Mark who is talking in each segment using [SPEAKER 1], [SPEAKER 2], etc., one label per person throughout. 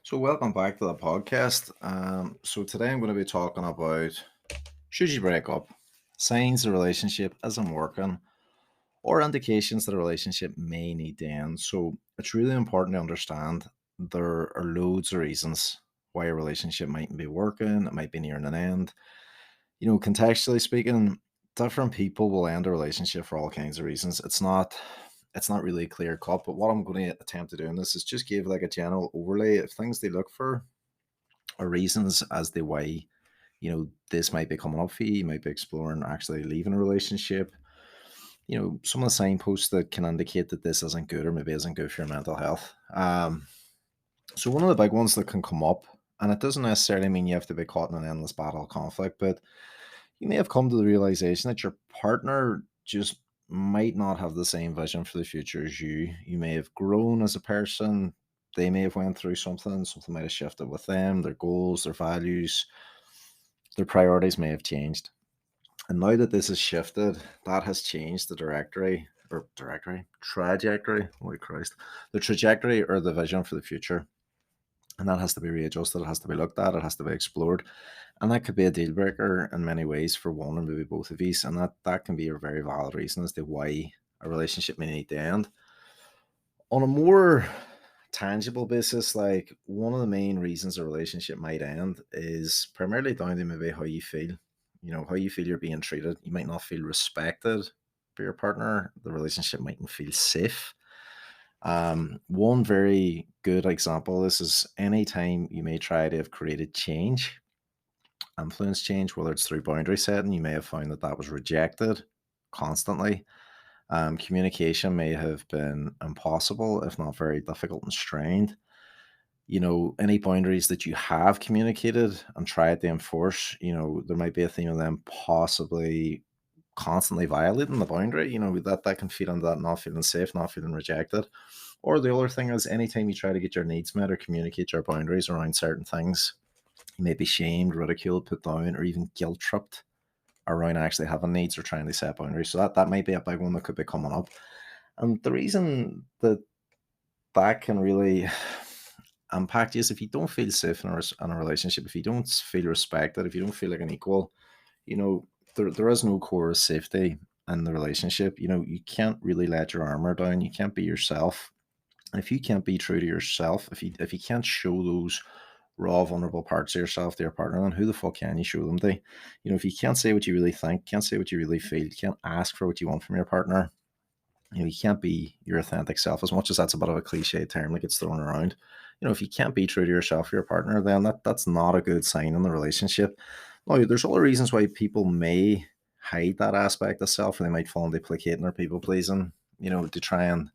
[SPEAKER 1] So, welcome back to the podcast. So, today I'm going to be talking about should you break up, signs the relationship isn't working, or indications that a relationship may need to end. So, it's really important to understand there are loads of reasons why a relationship mightn't be working, it might be nearing an end. Contextually speaking, different people will end a relationship for all kinds of reasons. It's not really clear cut, but what I'm going to attempt to do in this is just give like a general overlay of things they look for or reasons as to why this might be coming up for you. You might be exploring actually leaving a relationship. Some of the signposts that can indicate that this isn't good or maybe isn't good for your mental health. So one of the big ones that can come up, and it doesn't necessarily mean you have to be caught in an endless battle of conflict, but you may have come to the realization that your partner just might not have the same vision for the future as you. You may have grown as a person. They may have went through something might have shifted with them, their goals, their values, their priorities may have changed. And now that this has shifted, that has changed the trajectory, holy Christ, the trajectory or the vision for the future. And that has to be readjusted, it has to be looked at, it has to be explored. And that could be a deal breaker in many ways for one or maybe both of you. And that can be a very valid reason as to why a relationship may need to end. On a more tangible basis, like one of the main reasons a relationship might end is primarily down to maybe how you feel. How you feel you're being treated. You might not feel respected by your partner. The relationship mightn't feel safe. One very good example of this is anytime you may try to have created change, influence change, whether it's through boundary setting, you may have found that that was rejected constantly. Communication may have been impossible, if not very difficult and strained. Any boundaries that you have communicated and tried to enforce, there might be a theme of them possibly constantly violating the boundary, that can feed into that not feeling safe, not feeling rejected. Or the other thing is anytime you try to get your needs met or communicate your boundaries around certain things, you may be shamed, ridiculed, put down, or even guilt tripped around actually having needs or trying to set boundaries. So that might be a big one that could be coming up. And the reason that can really impact you is if you don't feel safe in a relationship, if you don't feel respected, if you don't feel like an equal, you know, there is no core of safety in the relationship. You can't really let your armor down. You can't be yourself. And if you can't be true to yourself, if you can't show those raw, vulnerable parts of yourself to your partner, then who the fuck can you show them to? If you can't say what you really think, can't say what you really feel, can't ask for what you want from your partner, you can't be your authentic self, as much as that's a bit of a cliche term that gets thrown around. If you can't be true to yourself, your partner, then that's not a good sign in the relationship. Now, there's other reasons why people may hide that aspect of self, and they might fall into placating or people pleasing, to try and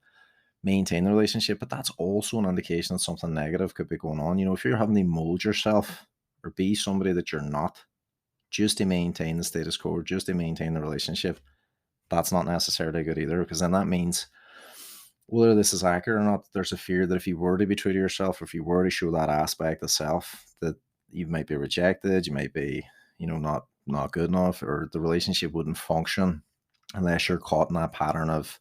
[SPEAKER 1] maintain the relationship. But that's also an indication that something negative could be going on. If you're having to mold yourself or be somebody that you're not just to maintain the status quo, just to maintain the relationship, that's not necessarily good either, because then that means whether this is accurate or not, there's a fear that if you were to be true to yourself, or if you were to show that aspect of self, that you might be rejected, you might be, not good enough, or the relationship wouldn't function unless you're caught in that pattern of,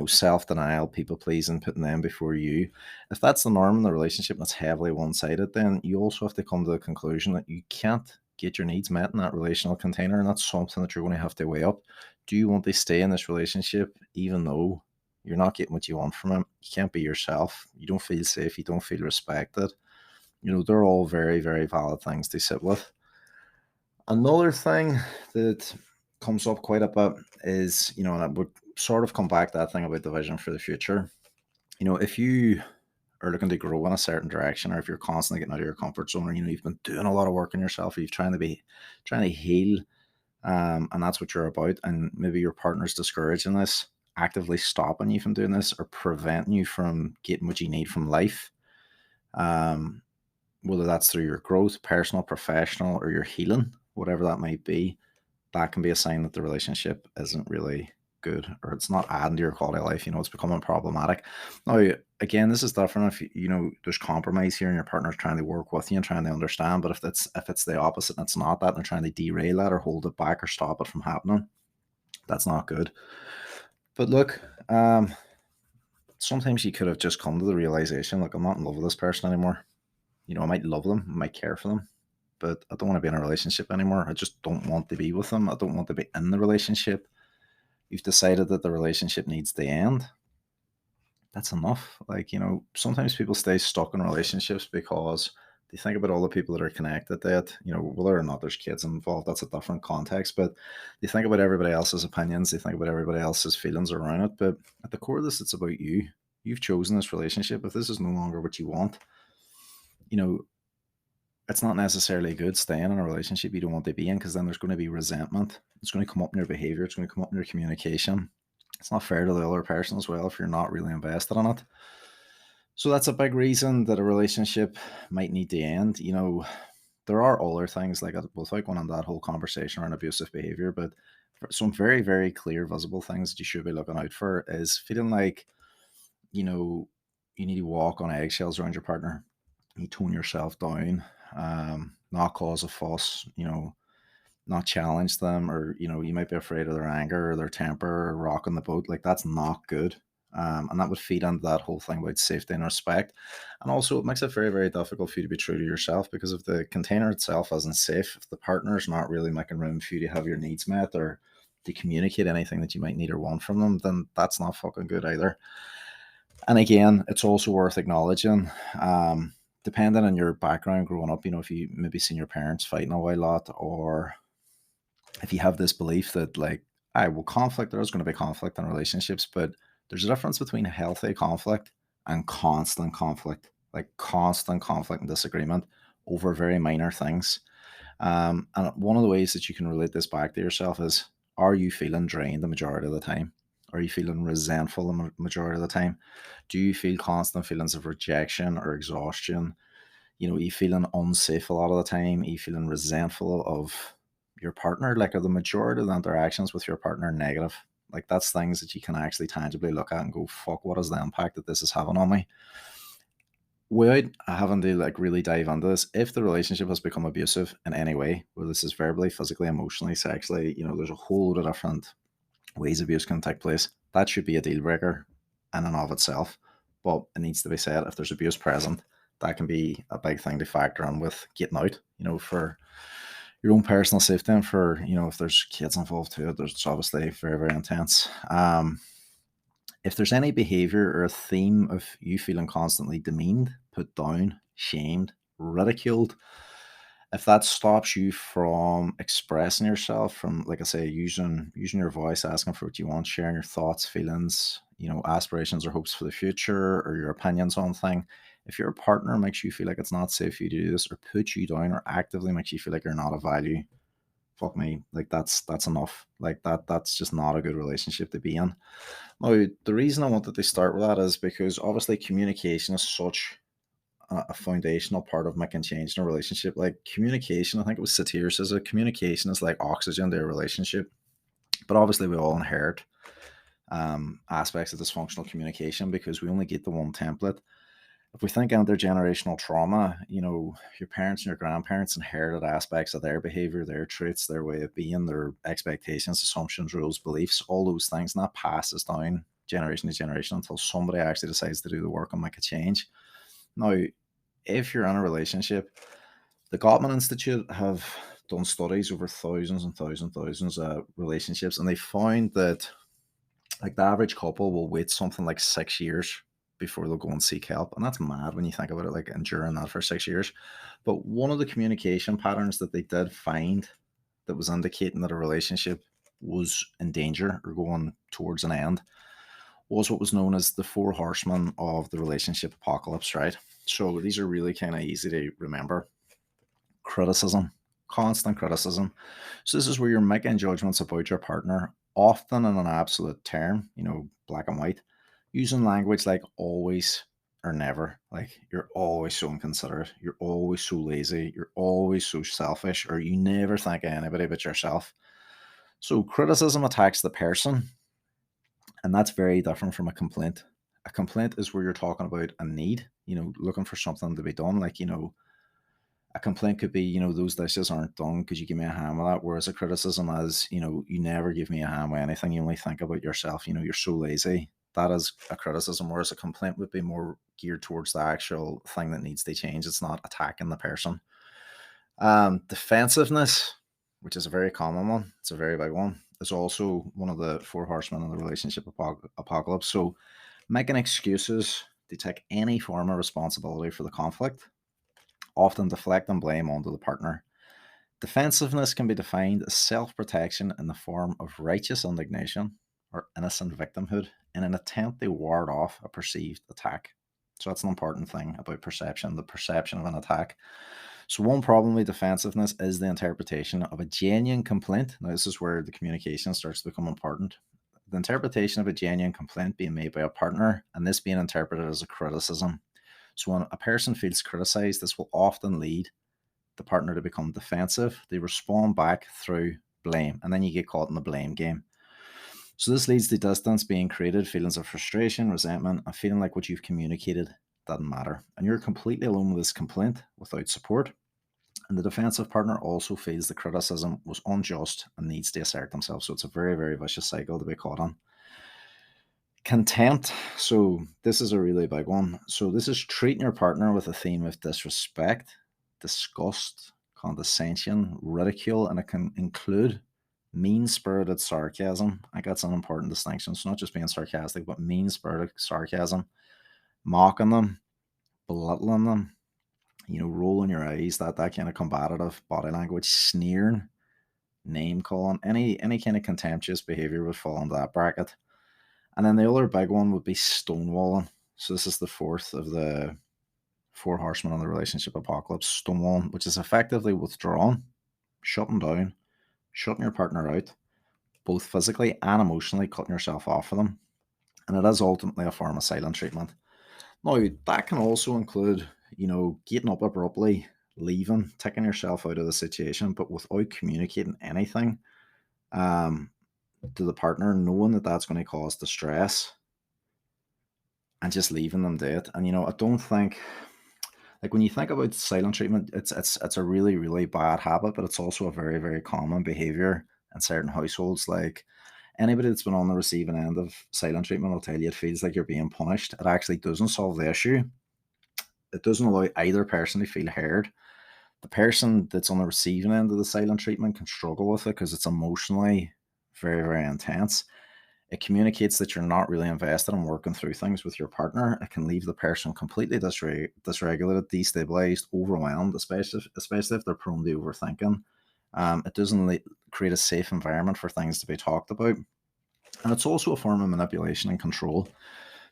[SPEAKER 1] self-denial, people pleasing, putting them before you. If that's the norm in the relationship and it's heavily one-sided, then you also have to come to the conclusion that you can't get your needs met in that relational container, and that's something that you're going to have to weigh up. Do you want to stay in this relationship even though you're not getting what you want from him? You can't be yourself. You don't feel safe. You don't feel respected. They're all very, very valid things to sit with. Another thing that comes up quite a bit is, and I would sort of come back to that thing about the vision for the future. If you are looking to grow in a certain direction, or if you're constantly getting out of your comfort zone, or you've been doing a lot of work on yourself, or you've trying to heal, and that's what you're about, and maybe your partner's discouraging this, actively stopping you from doing this, or preventing you from getting what you need from life, um, whether that's through your growth, personal, professional, or your healing, whatever that might be, that can be a sign that the relationship isn't really good, or it's not adding to your quality of life. It's becoming problematic. Now, again, this is different if there's compromise here and your partner's trying to work with you and trying to understand. But if it's the opposite and it's not that, and they're trying to derail that or hold it back or stop it from happening, that's not good. But look, sometimes you could have just come to the realization, like, I'm not in love with this person anymore. I might love them, I might care for them, but I don't want to be in a relationship anymore. I just don't want to be with them. I don't want to be in the relationship. You've decided that the relationship needs to end. That's enough. Like, sometimes people stay stuck in relationships because they think about all the people that are connected to it, whether or not there's kids involved, that's a different context, but they think about everybody else's opinions, they think about everybody else's feelings around it. But at the core of this, it's about you. You've chosen this relationship. If this is no longer what you want, you know, it's not necessarily good staying in a relationship you don't want to be in, because then there's going to be resentment. It's going to come up in your behavior. It's going to come up in your communication. It's not fair to the other person as well if you're not really invested in it. So that's a big reason that a relationship might need to end. There are other things like, without going on that whole conversation around abusive behavior, but some very, very clear, visible things that you should be looking out for is feeling like, you know, you need to walk on eggshells around your partner. You tone yourself down, not cause a fuss, not challenge them, or you might be afraid of their anger or their temper or rocking the boat. Like, that's not good. And that would feed into that whole thing about safety and respect. And also, it makes it very, very difficult for you to be true to yourself, because if the container itself isn't safe, if the partner's not really making room for you to have your needs met or to communicate anything that you might need or want from them, then that's not fucking good either. And again, it's also worth acknowledging, depending on your background growing up, if you maybe seen your parents fighting a while lot, or if you have this belief that, like, I will conflict, there's going to be conflict in relationships, but there's a difference between healthy conflict and constant conflict and disagreement over very minor things. And one of the ways that you can relate this back to yourself is, are you feeling drained the majority of the time? Are you feeling resentful the majority of the time? Do you feel constant feelings of rejection or exhaustion? Are you feeling unsafe a lot of the time? Are you feeling resentful of your partner? Like, are the majority of the interactions with your partner negative? Like, that's things that you can actually tangibly look at and go, fuck, what is the impact that this is having on me? Without having to like really dive into this, if the relationship has become abusive in any way, whether this is verbally, physically, emotionally, sexually, there's a whole lot of different ways abuse can take place. That should be a deal breaker in and of itself. But it needs to be said, if there's abuse present, that can be a big thing to factor in with getting out, for your own personal safety, and for, if there's kids involved too, it's obviously very, very intense. If there's any behavior or a theme of you feeling constantly demeaned, put down, shamed, ridiculed, if that stops you from expressing yourself, from, like I say, using your voice, asking for what you want, sharing your thoughts, feelings, aspirations or hopes for the future, or your opinions on thing, if your partner makes you feel like it's not safe for you to do this, or puts you down, or actively makes you feel like you're not of value, fuck me, like, that's enough. Like, that's just not a good relationship to be in. Now, the reason I wanted to start with that is because obviously communication is such a foundational part of making change in a relationship. Like, communication, I think it was Satir says it, communication is like oxygen to a relationship. But obviously we all inherit aspects of dysfunctional communication, because we only get the one template. If we think intergenerational trauma, your parents and your grandparents inherited aspects of their behavior, their traits, their way of being, their expectations, assumptions, rules, beliefs, all those things, and that passes down generation to generation until somebody actually decides to do the work and make a change. Now, if you're in a relationship, the Gottman Institute have done studies over thousands and thousands and thousands of relationships, and they found that, like, the average couple will wait something like 6 years before they'll go and seek help. And that's mad when you think about it, like enduring that for 6 years. But one of the communication patterns that they did find that was indicating that a relationship was in danger or going towards an end was what was known as the four horsemen of the relationship apocalypse, right? So these are really kind of easy to remember. Criticism, constant criticism. So this is where you're making judgments about your partner, often in an absolute term, black and white, using language like always or never. Like, you're always so inconsiderate, you're always so lazy, you're always so selfish, or you never think of anybody but yourself. So criticism attacks the person, and that's very different from a complaint. A complaint is where you're talking about a need, looking for something to be done. Like, a complaint could be, those dishes aren't done, could you give me a hand with that? Whereas a criticism is, you never give me a hand with anything, you only think about yourself, you're so lazy. that is a criticism, whereas a complaint would be more geared towards the actual thing that needs to change. It's not attacking the person. Defensiveness, which is a very common one, it's a very big one, is also one of the four horsemen of the relationship apocalypse. So making excuses to take any form of responsibility for the conflict, often deflecting blame onto the partner. Defensiveness can be defined as self protection in the form of righteous indignation or innocent victimhood in an attempt to ward off a perceived attack. So that's an important thing about perception, the perception of an attack. So, one problem with defensiveness is the interpretation of a genuine complaint. Now, this is where the communication starts to become important. The interpretation of a genuine complaint being made by a partner, and this being interpreted as a criticism. So, when a person feels criticized, this will often lead the partner to become defensive. They respond back through blame, and then you get caught in the blame game. So this leads to distance being created, feelings of frustration, resentment, and feeling like what you've communicated doesn't matter. And you're completely alone with this complaint without support. And the defensive partner also feels the criticism was unjust and needs to assert themselves. So it's a very, very vicious cycle to be caught on. Contempt. So this is a really big one. So this is treating your partner with a theme of disrespect, disgust, condescension, ridicule, and it can include mean-spirited sarcasm. I think that's an important distinction. It's not just being sarcastic, but mean-spirited sarcasm, mocking them, belittling them, rolling your eyes, that kind of combative body language, sneering, name calling, any kind of contemptuous behavior would fall into that bracket. And then the other big one would be stonewalling. So this is the fourth of the four horsemen of the relationship apocalypse. Stonewalling, which is effectively withdrawing, shutting down, shutting your partner out, both physically and emotionally, cutting yourself off for them. And it is ultimately a form of silent treatment. Now, that can also include, getting up abruptly, leaving, taking yourself out of the situation, but without communicating anything to the partner, knowing that that's going to cause distress and just leaving them dead. And, I don't think, like when you think about silent treatment, it's a really, really bad habit, but it's also a very, very common behavior in certain households. Like anybody that's been on the receiving end of silent treatment will tell you it feels like you're being punished. It actually doesn't solve the issue. It doesn't allow either person to feel heard. The person that's on the receiving end of the silent treatment can struggle with it because it's emotionally very, very intense. It communicates that you're not really invested in working through things with your partner. It can leave the person completely dysregulated, destabilized, overwhelmed, especially if they're prone to overthinking. It doesn't create a safe environment for things to be talked about. And it's also a form of manipulation and control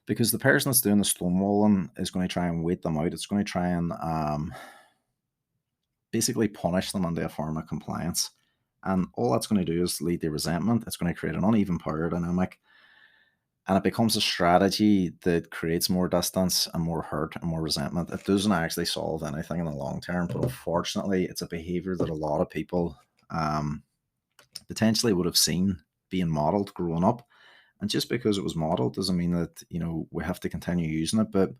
[SPEAKER 1] because the person that's doing the stonewalling is going to try and wait them out. It's going to try and basically punish them under a form of compliance. And all that's going to do is lead to resentment. It's going to create an uneven power dynamic. And it becomes a strategy that creates more distance and more hurt and more resentment. It doesn't actually solve anything in the long term. But unfortunately, it's a behavior that a lot of people potentially would have seen being modeled growing up. And just because it was modeled doesn't mean that, we have to continue using it. But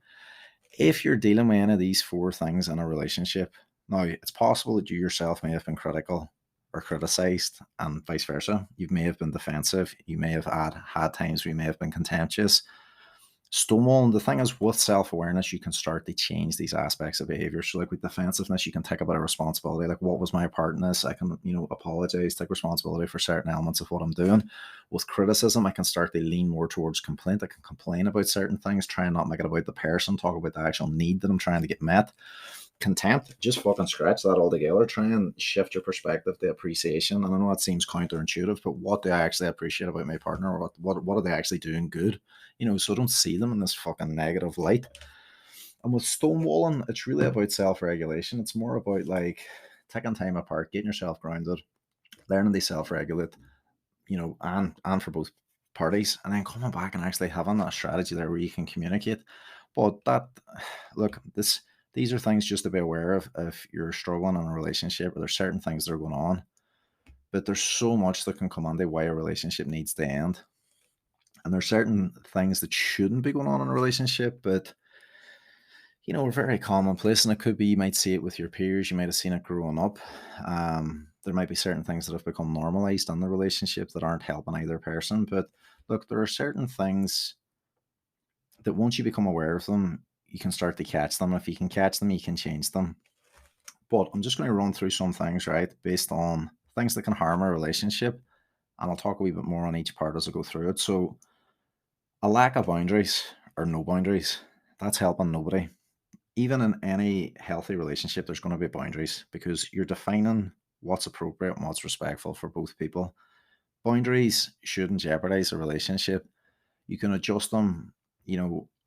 [SPEAKER 1] if you're dealing with any of these four things in a relationship, now it's possible that you yourself may have been critical or criticized and vice versa. You may have been defensive. You may have had times where you may have been contemptuous. Stonewalling, the thing is with self-awareness, you can start to change these aspects of behavior. So like with defensiveness, you can take a bit of responsibility. Like, what was my part in this? I can, apologize, take responsibility for certain elements of what I'm doing. With criticism, I can start to lean more towards complaint. I can complain about certain things, try and not make it about the person, talk about the actual need that I'm trying to get met. Contempt, just fucking scratch that altogether. Try and shift your perspective to appreciation. And I know that seems counterintuitive, but what do I actually appreciate about my partner? Or what are they actually doing good? So don't see them in this fucking negative light. And with stonewalling, it's really about self-regulation. It's more about like taking time apart, getting yourself grounded, learning to self-regulate, and for both parties, and then coming back and actually having that strategy there where you can communicate. But these are things just to be aware of if you're struggling in a relationship or there's certain things that are going on. But there's so much that can come into why a relationship needs to end. And there's certain things that shouldn't be going on in a relationship, but are very commonplace. And it could be you might see it with your peers, you might have seen it growing up. There might be certain things that have become normalized in the relationship that aren't helping either person. But look, there are certain things that once you become aware of them, you can start to catch them. If you can catch them, you can change them. But I'm just going to run through some things, right, based on things that can harm a relationship. And I'll talk a wee bit more on each part as I go through it. So, a lack of boundaries or no boundaries, that's helping nobody. Even in any healthy relationship, there's going to be boundaries because you're defining what's appropriate and what's respectful for both people. Boundaries shouldn't jeopardize a relationship. You can adjust them,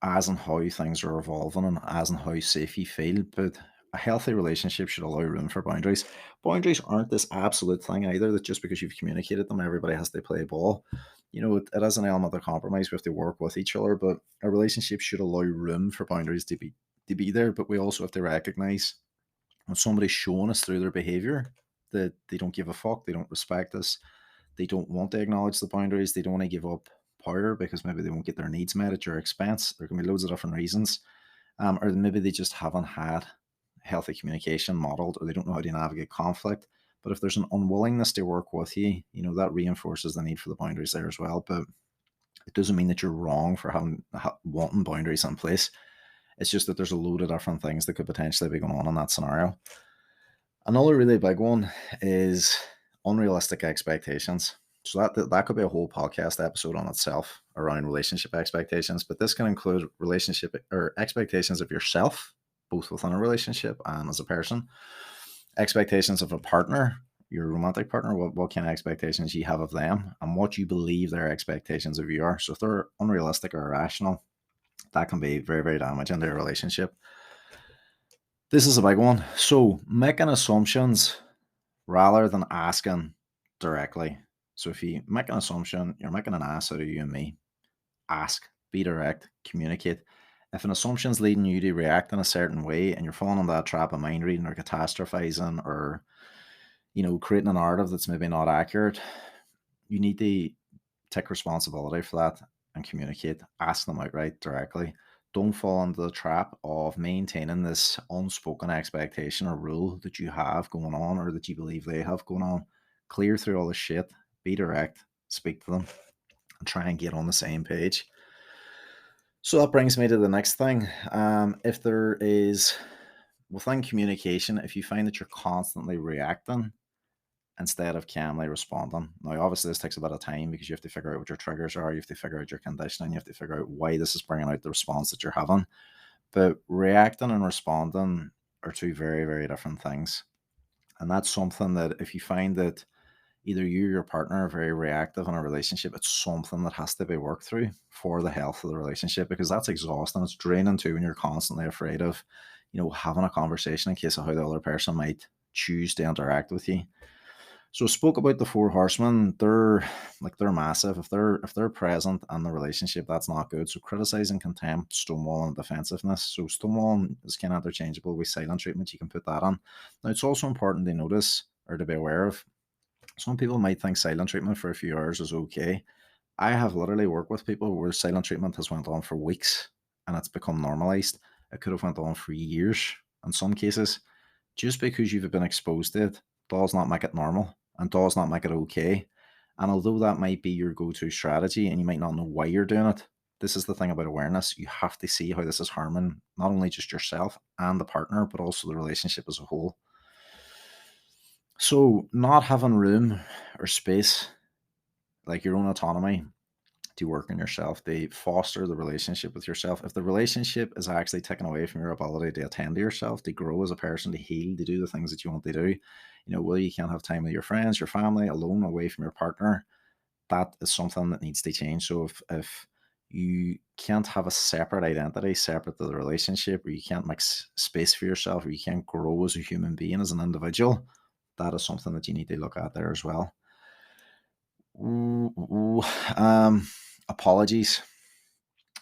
[SPEAKER 1] as and how things are evolving and as and how safe you feel. But a healthy relationship should allow room for boundaries. Boundaries aren't this absolute thing either that just because you've communicated them, everybody has to play ball. It is an element of compromise. We have to work with each other, but a relationship should allow room for boundaries to be there. But we also have to recognize when somebody's showing us through their behavior that they don't give a fuck, they don't respect us, they don't want to acknowledge the boundaries, they don't want to give up power because maybe they won't get their needs met at your expense. There can be loads of different reasons. Or maybe they just haven't had healthy communication modeled, or they don't know how to navigate conflict. But if there's an unwillingness to work with you, that reinforces the need for the boundaries there as well. But it doesn't mean that you're wrong for wanting boundaries in place. It's just that there's a load of different things that could potentially be going on in that scenario. Another really big one is unrealistic expectations. So that could be a whole podcast episode on itself around relationship expectations, but this can include relationship or expectations of yourself, both within a relationship and as a person, expectations of a partner, your romantic partner, what kind of expectations you have of them, and what you believe their expectations of you are. So if they're unrealistic or irrational, that can be very, very damaging to a relationship. This is a big one. So making assumptions rather than asking directly. So if you make an assumption, you're making an ass out of you and me. Ask, be direct, communicate. If an assumption is leading you to react in a certain way and you're falling into that trap of mind reading or catastrophizing or, creating a narrative that's maybe not accurate, you need to take responsibility for that and communicate. Ask them outright directly. Don't fall into the trap of maintaining this unspoken expectation or rule that you have going on or that you believe they have going on. Clear through all the shit, be direct, speak to them, and try and get on the same page. So that brings me to the next thing. If there is within communication, if you find that you're constantly reacting instead of calmly responding. Now, obviously, this takes a bit of time because you have to figure out what your triggers are, you have to figure out your conditioning, you have to figure out why this is bringing out the response that you're having. But reacting and responding are two very, very different things. And that's something that if you find that either you or your partner are very reactive in a relationship, it's something that has to be worked through for the health of the relationship because that's exhausting. It's draining too when you're constantly afraid of, having a conversation in case of how the other person might choose to interact with you. So I spoke about the four horsemen. They're massive. If they're present in the relationship, that's not good. So criticizing, contempt, stonewalling, and defensiveness. So stonewalling is kind of interchangeable with silent treatment. You can put that on. Now it's also important to notice or to be aware of. Some people might think silent treatment for a few hours is okay. I have literally worked with people where silent treatment has went on for weeks and it's become normalized. It could have went on for years in some cases. Just because you've been exposed to it does not make it normal and does not make it okay. And although that might be your go-to strategy and you might not know why you're doing it, this is the thing about awareness. You have to see how this is harming not only just yourself and the partner, but also the relationship as a whole. So not having room or space, like your own autonomy, to work on yourself, they foster the relationship with yourself. If the relationship is actually taken away from your ability to attend to yourself, to grow as a person, to heal, to do the things that you want to do, whether you can't have time with your friends, your family, alone, away from your partner, that is something that needs to change. So if you can't have a separate identity, separate to the relationship, or you can't make space for yourself, or you can't grow as a human being, as an individual, that is something that you need to look at there as well. Apologies.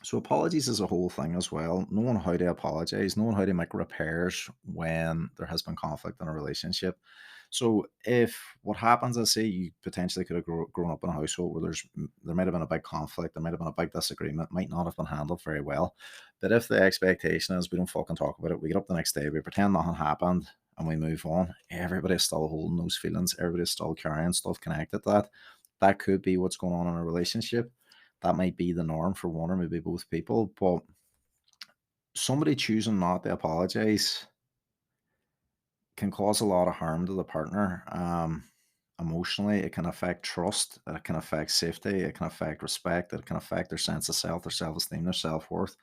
[SPEAKER 1] So apologies is a whole thing as well. Knowing how to apologize, knowing how to make repairs when there has been conflict in a relationship. So if what happens is, say you potentially could have grown up in a household where there might have been a big conflict, there might have been a big disagreement, might not have been handled very well. But if the expectation is we don't fucking talk about it, we get up the next day, we pretend nothing happened, and we move on, everybody's still holding those feelings, everybody's still carrying stuff connected to that. That could be what's going on in a relationship. that might be the norm for one or maybe both people. But somebody choosing not to apologize can cause a lot of harm to the partner. Emotionally, it can affect trust, it can affect safety, it can affect respect, it can affect their sense of self, their self esteem, their self worth.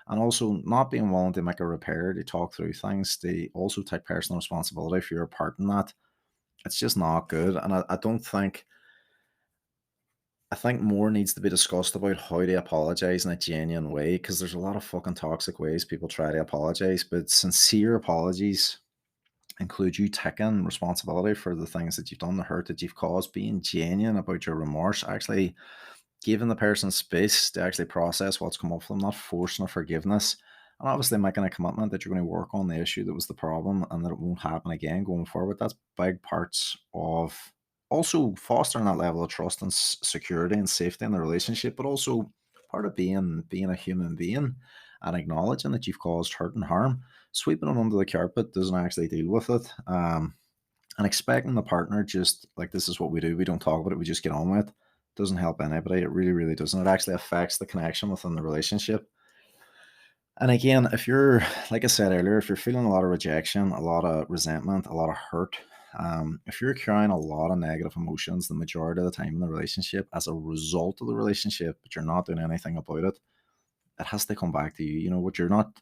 [SPEAKER 1] And also, not being willing to make a repair, to talk through things, to also take personal responsibility for your part in that. It's just not good. And I don't think, I think more needs to be discussed about how to apologize in a genuine way, because there's a lot of fucking toxic ways people try to apologize, but sincere apologies include you taking responsibility for the things that you've done, the hurt that you've caused, being genuine about your remorse, actually giving the person space to actually process what's come up for them, not forcing a forgiveness. And obviously making a commitment that you're going to work on the issue that was the problem and that it won't happen again going forward. That's big parts of also fostering that level of trust and security and safety in the relationship, but also part of being a human being and acknowledging that you've caused hurt and harm. Sweeping it under the carpet doesn't actually deal with it. And expecting the partner just like this is what we do, we don't talk about it, we just get on with it, doesn't help anybody. It really, really doesn't. It actually affects the connection within the relationship. And again, if you're, like I said earlier, if you're feeling a lot of rejection, a lot of resentment, a lot of hurt, if you're carrying a lot of negative emotions the majority of the time in the relationship as a result of the relationship, but you're not doing anything about it, it has to come back to you. You know what? You're not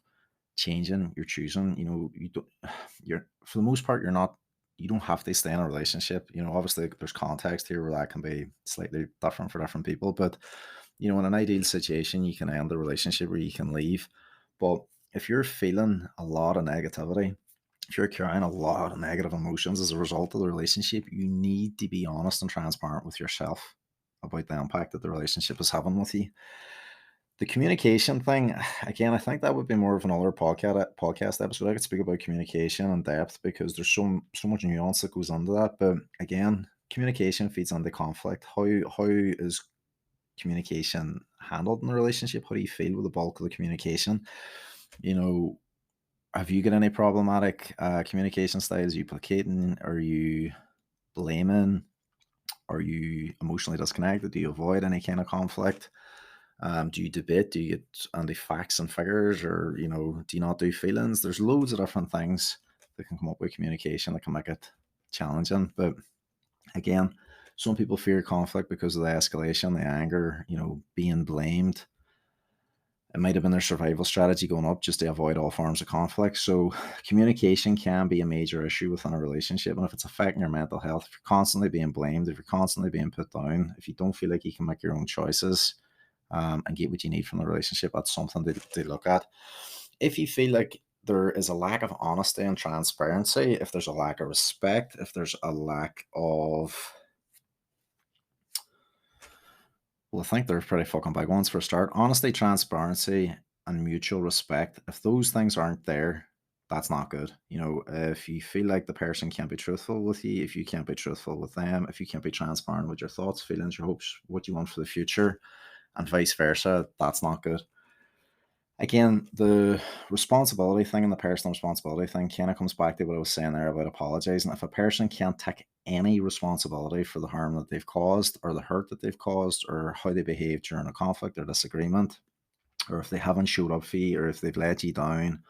[SPEAKER 1] changing, you're choosing. You know, you don't. You're for the most part, you're not. You don't have to stay in a relationship. You know, obviously, there's context here where that can be slightly different for different people. But you know, in an ideal situation, you can end the relationship or you can leave. But if you're feeling a lot of negativity, if you're carrying a lot of negative emotions as a result of the relationship, you need to be honest and transparent with yourself about the impact that the relationship is having with you. The communication thing, again, I think that would be more of another podcast episode. I could speak about communication in depth because there's so much nuance that goes into that. But again, communication feeds into conflict. How is communication handled in the relationship? How do you feel with the bulk of the communication? You know, have you got any problematic communication styles? Are you placating? Are you blaming? Are you emotionally disconnected? Do you avoid any kind of conflict? Do you debate? Do you get on the facts and figures, or do you not do feelings? There's loads of different things that can come up with communication that can make it challenging. But again, some people fear conflict because of the escalation, the anger, being blamed. It might have been their survival strategy going up just to avoid all forms of conflict. So communication can be a major issue within a relationship. And if it's affecting your mental health, if you're constantly being blamed, if you're constantly being put down, if you don't feel like you can make your own choices, and get what you need from the relationship, that's something to look at. If you feel like there is a lack of honesty and transparency, if there's a lack of respect, if there's a lack of, well, I think they're pretty fucking big ones for a start. Honesty, transparency, and mutual respect. If those things aren't there, that's not good. If you feel like the person can't be truthful with you, if you can't be truthful with them, if you can't be transparent with your thoughts, feelings, your hopes, what you want for the future, and vice versa, that's not good. Again, the responsibility thing and the personal responsibility thing kind of comes back to what I was saying there about apologizing. If a person can't take any responsibility for the harm that they've caused or the hurt that they've caused or how they behave during a conflict or disagreement, or if they haven't showed up for you or if they've let you down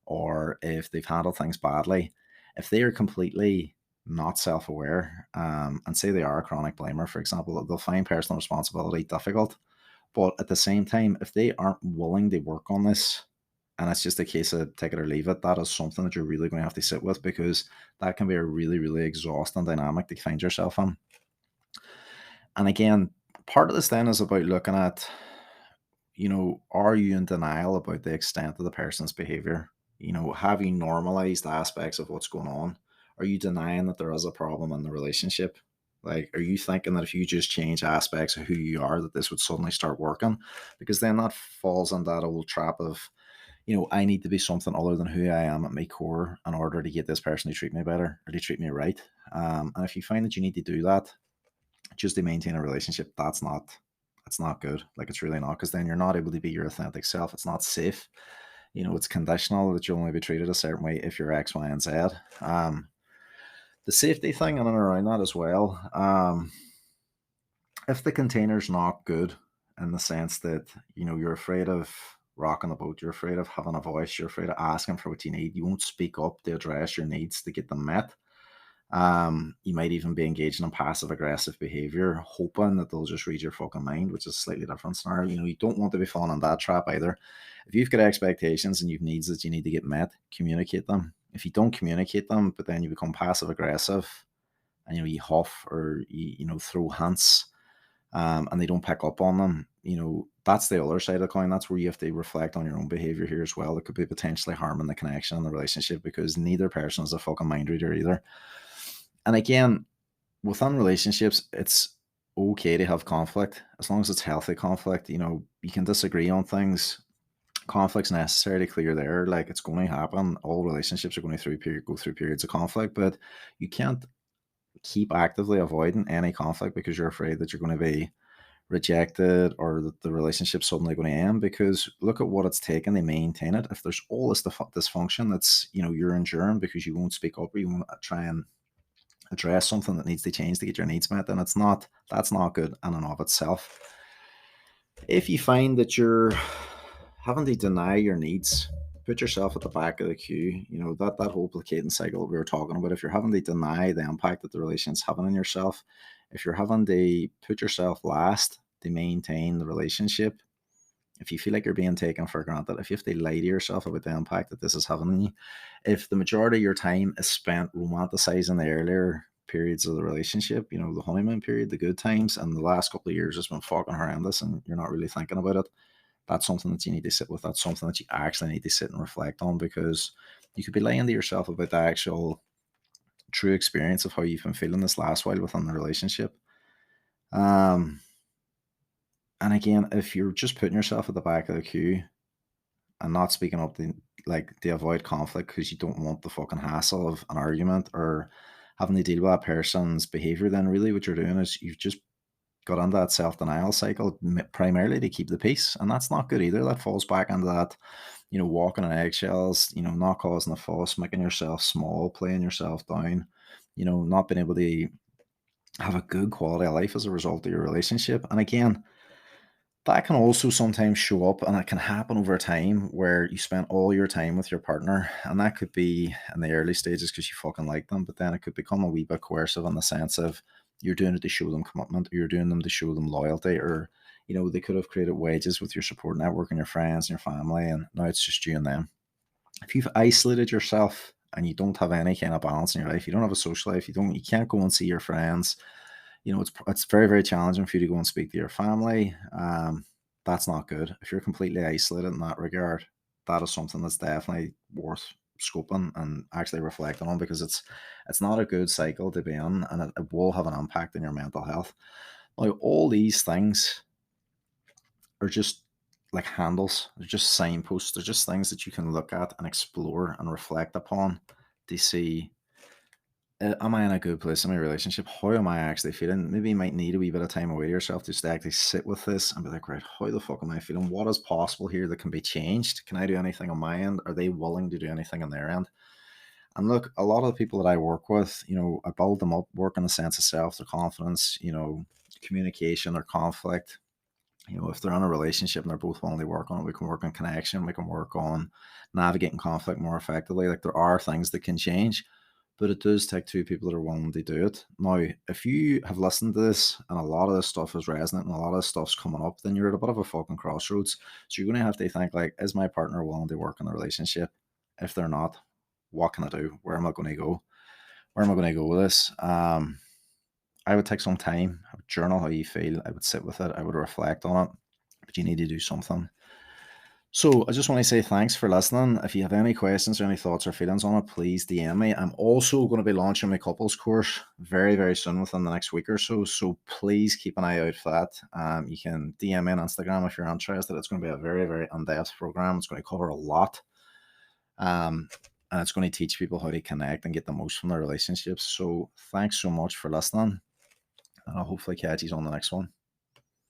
[SPEAKER 1] or if they've handled things badly, if they are completely not self-aware, and say they are a chronic blamer, for example, they'll find personal responsibility difficult. But at the same time, if they aren't willing to work on this, and it's just a case of take it or leave it, that is something that you're really going to have to sit with, because that can be a really, really exhausting dynamic to find yourself in. And again, part of this then is about looking at, are you in denial about the extent of the person's behavior? Have you normalized aspects of what's going on? Are you denying that there is a problem in the relationship? Like, are you thinking that if you just change aspects of who you are, that this would suddenly start working? Because then that falls in that old trap of, I need to be something other than who I am at my core in order to get this person to treat me better or to treat me right. And if you find that you need to do that just to maintain a relationship, that's not good. Like, it's really not, because then you're not able to be your authentic self. It's not safe. It's conditional that you'll only be treated a certain way if you're X, Y, and Z. The safety thing in and around that as well. If the container's not good, in the sense that, you're afraid of rocking the boat, you're afraid of having a voice, you're afraid of asking for what you need. You won't speak up to address your needs to get them met. You might even be engaging in passive aggressive behavior, hoping that they'll just read your fucking mind, which is a slightly different scenario. You don't want to be falling in that trap either. If you've got expectations and you've needs that you need to get met, communicate them. If you don't communicate them, but then you become passive aggressive and you huff or you throw hints, and they don't pick up on them, that's the other side of the coin. That's where you have to reflect on your own behavior here as well. It could be potentially harming the connection in the relationship because neither person is a fucking mind reader either. And again, within relationships, it's okay to have conflict as long as it's healthy conflict. You can disagree on things. Conflict's necessary to clear the air. Like, it's going to happen. All relationships are going to go through periods of conflict, but you can't keep actively avoiding any conflict because you're afraid that you're going to be rejected or that the relationship's suddenly going to end, because look at what it's taken to maintain it. If there's all this dysfunction that's you're enduring because you won't speak up or you won't try and address something that needs to change to get your needs met, then that's not good in and of itself. If you find that you're having to deny your needs, put yourself at the back of the queue. That whole placating cycle that we were talking about. If you're having to deny the impact that the relation's having on yourself, if you're having to put yourself last to maintain the relationship, if you feel like you're being taken for granted, if you have to lie to yourself about the impact that this is having on you, if the majority of your time is spent romanticizing the earlier periods of the relationship, the honeymoon period, the good times, and the last couple of years has been fucking horrendous and you're not really thinking about it, that's something that you need to sit with. That's something that you actually need to sit and reflect on, because you could be lying to yourself about the actual true experience of how you've been feeling this last while within the relationship. And again, if you're just putting yourself at the back of the queue and not speaking up to avoid conflict because you don't want the fucking hassle of an argument or having to deal with that person's behavior, then really what you're doing is you've just got into that self-denial cycle primarily to keep the peace. And that's not good either. That falls back into that, walking on eggshells, not causing a fuss, making yourself small, playing yourself down, not being able to have a good quality of life as a result of your relationship. And again, that can also sometimes show up and it can happen over time where you spend all your time with your partner. And that could be in the early stages because you fucking like them, but then it could become a wee bit coercive in the sense of you're doing it to show them commitment, or you're doing them to show them loyalty, or, they could have created wedges with your support network and your friends and your family. And now it's just you and them. If you've isolated yourself and you don't have any kind of balance in your life, you don't have a social life, you can't go and see your friends, it's very, very challenging for you to go and speak to your family. That's not good. If you're completely isolated in that regard, that is something that's definitely worth scoping and actually reflecting on, because it's not a good cycle to be in, and it will have an impact on your mental health. Now, all these things are just like handles, they're just signposts, they're just things that you can look at and explore and reflect upon to see, am I in a good place in my relationship? How am I actually feeling? Maybe you might need a wee bit of time away to yourself just to actually sit with this and be like, right, how the fuck am I feeling? What is possible here that can be changed? Can I do anything on my end? Are they willing to do anything on their end? And look, a lot of the people that I work with, I build them up, work on the sense of self, their confidence, communication, their conflict. If they're in a relationship and they're both willing to work on it, we can work on connection, we can work on navigating conflict more effectively. Like, there are things that can change, but it does take two people that are willing to do it. Now, if you have listened to this and a lot of this stuff is resonant and a lot of this stuff's coming up, then you're at a bit of a fucking crossroads. So you're going to have to think, like, is my partner willing to work in the relationship? If they're not, what can I do? Where am I going to go? Where am I going to go with this? I would take some time. I would journal how you feel. I would sit with it. I would reflect on it. But you need to do something. So I just want to say thanks for listening. If you have any questions or any thoughts or feelings on it, please DM me. I'm also going to be launching my couples course very, very soon, within the next week or so. So please keep an eye out for that. You can DM me on Instagram if you're interested. It's going to be a very, very in-depth program. It's going to cover a lot. And it's going to teach people how to connect and get the most from their relationships. So thanks so much for listening. And I'll hopefully catch you on the next one.